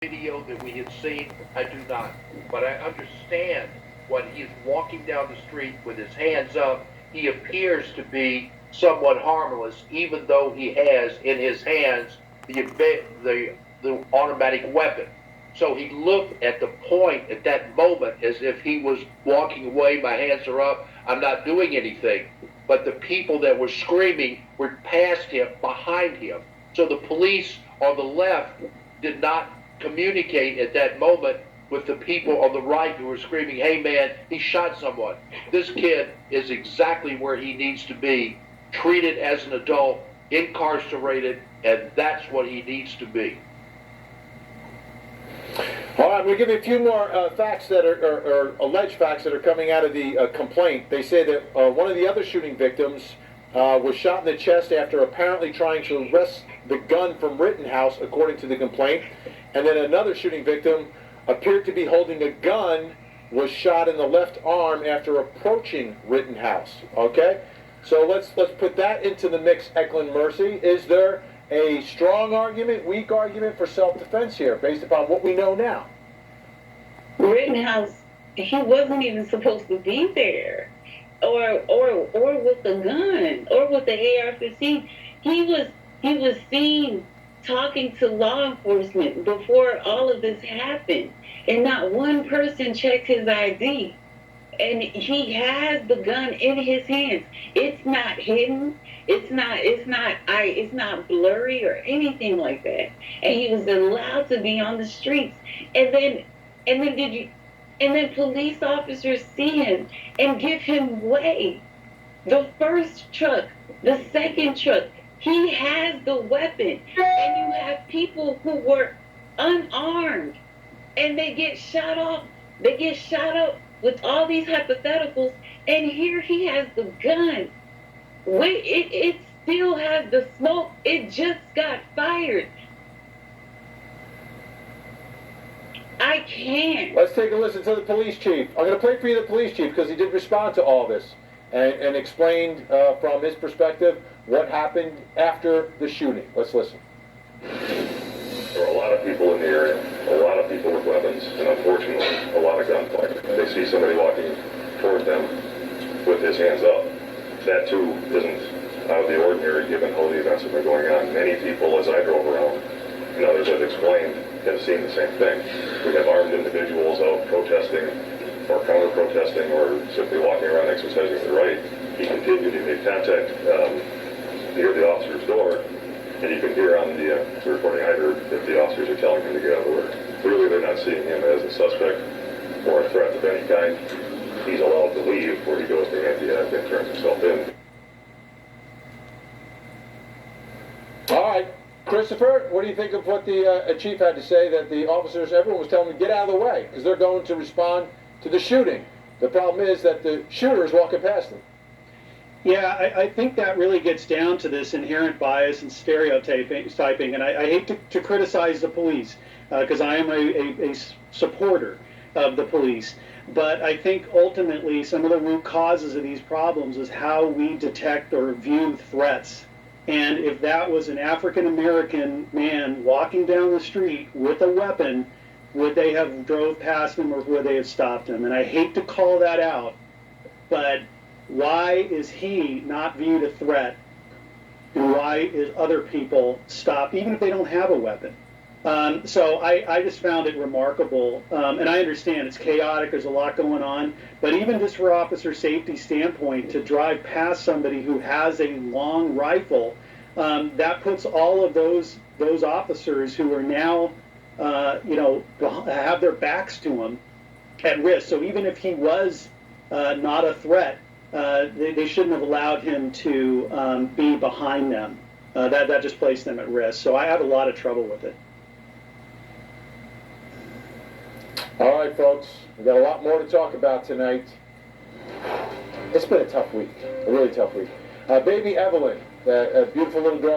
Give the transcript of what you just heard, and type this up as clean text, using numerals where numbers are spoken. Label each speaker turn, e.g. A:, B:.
A: video that we had seen, I do not. But I understand when he is walking down the street with his hands up, he appears to be somewhat harmless, even though he has in his hands the automatic weapon. So he looked at the point at that moment as if he was walking away, my hands are up, I'm not doing anything. But the people that were screaming were past him, behind him. So the police on the left did not communicate at that moment with the people on the right who were screaming, hey man, he shot someone. This kid is exactly where he needs to be, treated as an adult, incarcerated, and that's what he needs to be.
B: All right, we'll give you a few more facts that are alleged facts that are coming out of the complaint. They say that one of the other shooting victims was shot in the chest after apparently trying to wrest the gun from Rittenhouse, according to the complaint. And then another shooting victim appeared to be holding a gun, was shot in the left arm after approaching Rittenhouse. Okay, so let's put that into the mix. Eklund Mercy, is there a strong argument, weak argument for self-defense here, based upon what we know now?
C: Rittenhouse, he wasn't even supposed to be there, or with the gun, or with the AR-15. He was seen talking to law enforcement before all of this happened, and not one person checked his ID. And he has the gun in his hands. It's not hidden. It's not blurry or anything like that. And he was allowed to be on the streets. And then police officers see him and give him way. The first truck, the second truck, he has the weapon. And you have people who were unarmed and they get shot off. They get shot up with all these hypotheticals, and here he has the gun. It still has the smoke. It just got fired. I can't.
B: Let's take a listen to the police chief. I'm going to play for you the police chief because he did respond to all this and explained from his perspective what happened after the shooting. Let's listen.
D: There are a lot of people in the area, a lot of people with weapons, and unfortunately, a lot of gunfire. They see somebody walking toward them with his hands up. That too isn't out of the ordinary given how the events have been going on. Many people, as I drove around, and others have explained, have seen the same thing. We have armed individuals out protesting, or counter-protesting, or simply walking around exercising their right. He continued to make contact near the officer's door. And you can hear on the recording I heard that the officers are telling him to get out of the way. Clearly they're not seeing him as a suspect or a threat of any kind. He's allowed to leave where he goes to Antioch and turns himself in.
B: All right, Christopher, what do you think of what the chief had to say, that the officers, everyone was telling them to get out of the way because they're going to respond to the shooting? The problem is that the shooter is walking past them.
E: Yeah, I think that really gets down to this inherent bias and stereotyping, and I hate to criticize the police because I am a supporter of the police, but I think ultimately some of the root causes of these problems is how we detect or view threats. And if that was an African-American man walking down the street with a weapon, would they have drove past him or would they have stopped him? And I hate to call that out, but why is he not viewed a threat, and why is other people stopped, even if they don't have a weapon? So I just found it remarkable, and I understand it's chaotic, there's a lot going on, but even just for officer safety standpoint, to drive past somebody who has a long rifle, that puts all of those officers who are now, have their backs to him at risk. So even if he was not a threat, they shouldn't have allowed him to be behind them. That just placed them at risk. So I have a lot of trouble with it.
B: All right, folks, we've got a lot more to talk about tonight. It's been a tough week, a really tough week. Baby Evelyn, a beautiful little girl.